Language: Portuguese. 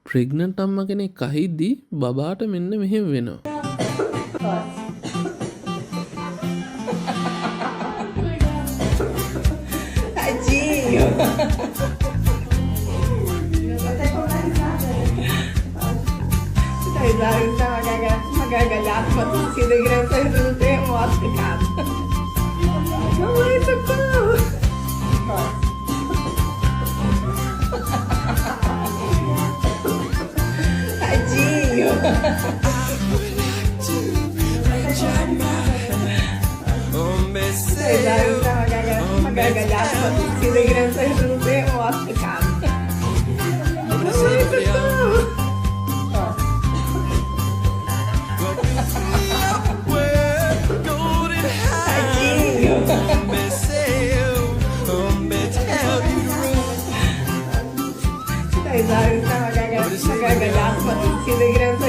ප්‍රෙග්නන්ට් අම්මා කෙනෙක් කහිද්දි බබාට මෙන්න මෙහෙම වෙනවා. Tadinho. Tá uma gargalhada, uma tossida engraçada, não tem emoção, cara. Mamãe, socorro. Tadinho. Uma gargalhada, uma tossida engraçada, não tem emoção, cara. Mamãe, socorro. Uma gargalhada, uma tossida engraçada.